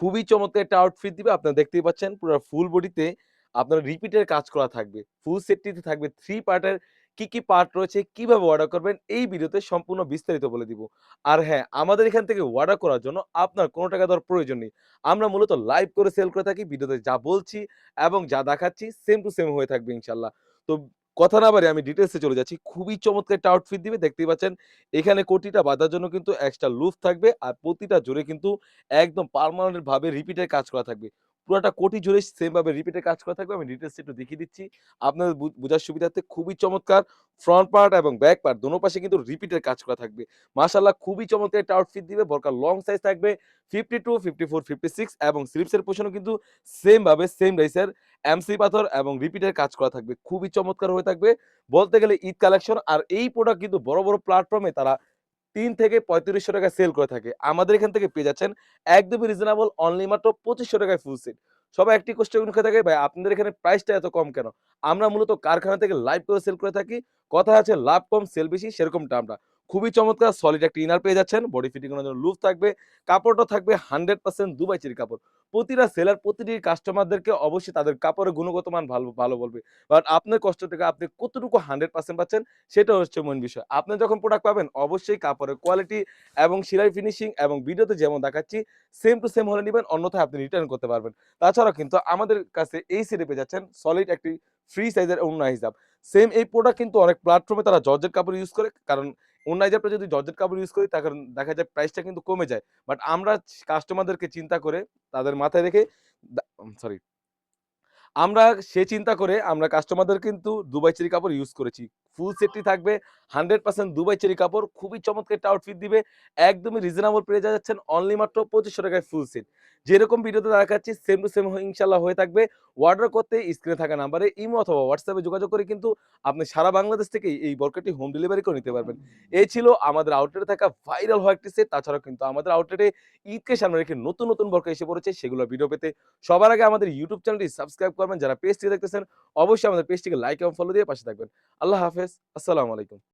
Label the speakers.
Speaker 1: খুবই চমৎকার একটা আউটফিট দিবে। আপনারা দেখতেই পাচ্ছেন পুরা ফুল বডিতে আপনার রিপিটের কাজ করা থাকবে। ফুল সেটটিতে থাকবে 3 পার্টের কি পার্ট রয়েছে, কিভাবে অর্ডার করবেন এই ভিডিওতে সম্পূর্ণ বিস্তারিত বলে দিব। আর হ্যাঁ, আমাদের এখান থেকে অর্ডার করার জন্য আপনার কোন টাকা দেওয়ার প্রয়োজন নেই। আমরা মূলত লাইভ করে সেল করে থাকি। ভিডিওতে যা বলছি এবং যা দেখাচ্ছি সেম টু সেম হয়ে থাকবে ইনশাআল্লাহ। তো কথা না বাড়িয়ে আমি ডিটেইলস এ চলে যাচ্ছি। খুবই চমৎকার একটা আউটফিট দিবে। দেখতেই পাচ্ছেন এখানে কোটিটা বাঁধার জন্য কিন্তু এক্সট্রা লুপ থাকবে। আর প্রতিটা জোড়ে কিন্তু একদম পার্মানেন্ট ভাবে রিপিটের কাজ করা থাকবে। পুরাটা কোটি জুড়ে সেম ভাবে রিপিটের কাজ করা থাকবে। আমি ডিটেইলস একটু দেখিয়ে দিচ্ছি। আপনাদের বুঝার সুবিধার্থে খুবই চমৎকার ফ্রন্ট পার্ট এবং ব্যাক পার্ট দোনো পাশে কিন্তু রিপিটের কাজ করা থাকবে। মাশাআল্লাহ খুবই চমৎকার একটা আউটফিট দিবে। বোরকার লং সাইজ থাকবে 52, 54, 56 এবং স্লিপসের পোরশনও কিন্তু সেম ভাবে সেম রাইসের এমসি পাথর এবং রিপিটের কাজ করা থাকবে। খুবই চমৎকার হয়ে থাকবে। বলতে গেলে ঈদ কালেকশন আর এই প্রোডাক্ট কিন্তু বড়, বড় প্ল্যাটফর্মে তারা ৩ থেকে ৳৩৫০০ সেল করে থাকে। আমাদের এখান থেকে পেয়ে যাচ্ছেন একদমই রিজনেবল অনলি মাত্র ৳২৫০০ ফুল সেট। সবাই একটি কোয়েশ্চেন করে থাকে, "ভাই আপনাদের এখানে প্রাইসটা এত কম কেন?" আমরা মূলত কারখানা থেকে লাইভ করে সেল করে থাকি। কথা আছে লাভ কম সেল বেশি সেরকমটা আমরা। খুবই চমৎকার সলিড একটা ইনার পেয়ে যাচ্ছেন। বডি ফিটিং এর জন্য লুপ থাকবে। কাপড়টা থাকবে 100% দুবাই চেরি কাপড়। প্রতিটা সেলার প্রতিটি কাস্টমারদেরকে অবশ্যই তাদের কাপড়ের গুণগত মান ভালো বলবে। বাট আপনার কষ্ট থেকে আপনি কতটুকু 100% পাচ্ছেন সেটা হচ্ছে মূল বিষয়। আপনি যখন প্রোডাক্ট পাবেন অবশ্যই কাপড়ের কোয়ালিটি এবং সেলাই ফিনিশিং এবং ভিডিওতে যেমন দেখাচ্ছি সেম টু সেম হলে নিবেন, অন্যথায় আপনি রিটার্ন করতে পারবেন। তাছাড়াও কিন্তু আমাদের কাছে এই সেটে পেয়ে যাচ্ছেন সলিড একটি ফ্রি সাইজের ওড়না হিজাব। সেম এই প্রোডাক্ট কিন্তু অনেক প্ল্যাটফর্মে তারা জর্জেট কাপড় ইউজ করে। কারণ ওড়না হিজাবটা যদি জর্জেট কাপড় ইউজ করি তখন দেখা যায় প্রাইসটা কিন্তু কমে যায়। বাট আমরা কাস্টমারদেরকে চিন্তা করে তাদের মাথায় রেখে সরি আমরা সে চিন্তা করে আমরা কাস্টমারদের কিন্তু দুবাই চেরি কাপড় ইউজ করেছি। ফুল সেটটি থাকবে 100% দুবাই চেরি কাপড়। খুবই চমৎকার একটা আউটফিট দিবে। একদমই রিজনেবল প্রাইসে যাচ্ছেন অনলি মাত্র ৳২৫০০ ফুল সেট। যেরকম ভিডিওতে দেখাচ্ছি সেম টু সেম ইনশাআল্লাহ হয়ে থাকবে। অর্ডার করতে স্ক্রিনে থাকা নাম্বারে ইমো অথবা WhatsApp এ যোগাযোগ করে কিন্তু আপনি সারা বাংলাদেশ থেকেই এই বরকাটি হোম ডেলিভারি করে নিতে পারবেন। এই ছিল আমাদের আউটলেটে থাকা ভাইরাল হওয়া একটি সেট। তাছাড়াও কিন্তু আমাদের আউটলেটে ঈদকে সামনে রেখে নতুন বরকা এসে পড়েছে। সেগুলোর ভিডিও পেতে সবার আগে আমাদের ইউটিউব চ্যানেলটি সাবস্ক্রাইব করবেন। যারা পেজ থেকে দেখতেছেন অবশ্যই আমাদের পেজটিকে লাইক এবং ফলো দিয়ে পাশে থাকবেন। আল্লাহ হাফেজ। আসসালামু আলাইকুম।